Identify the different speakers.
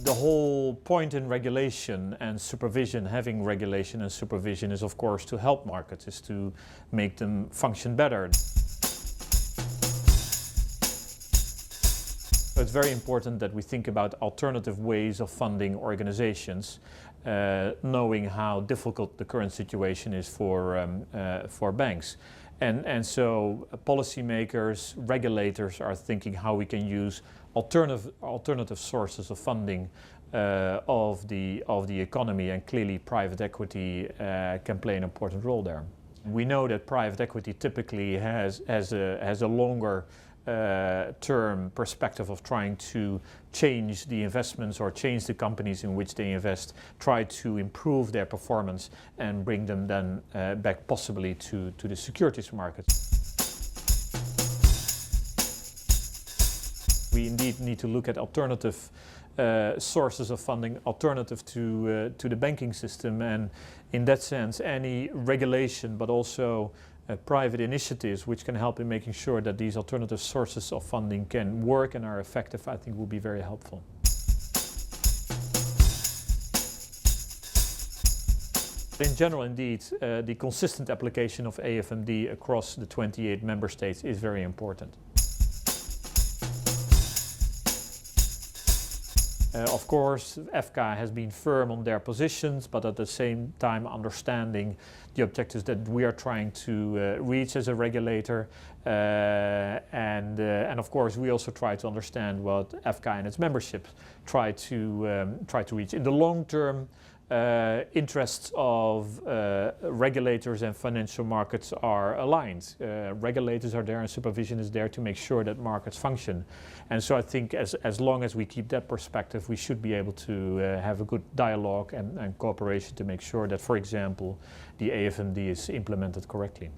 Speaker 1: The whole point in regulation and supervision, having regulation and supervision, is of course to help markets, is to make them function better. So it's very important that we think about alternative ways of funding organizations, knowing how difficult the current situation is for banks. And so policymakers, regulators are thinking how we can use alternative sources of funding of the economy, and clearly private equity can play an important role there. We know that private equity typically has a longer term perspective of trying to change the investments or change the companies in which they invest, try to improve their performance and bring them then back possibly to the securities market. We indeed need to look at alternative sources of funding, alternative to the banking system, and in that sense any regulation but also private initiatives which can help in making sure that these alternative sources of funding can work and are effective, I think will be very helpful. In general, indeed, the consistent application of AIFMD across the 28 member states is very important. Of course, EVCA has been firm on their positions, but at the same time understanding the objectives that we are trying to reach as a regulator. And of course, we also try to understand what EVCA and its membership try to reach. In the long term, interests of regulators and financial markets are aligned. Regulators are there and supervision is there to make sure that markets function. And so I think as long as we keep that perspective, we should be able to have a good dialogue and cooperation to make sure that, for example, the AIFMD is implemented correctly.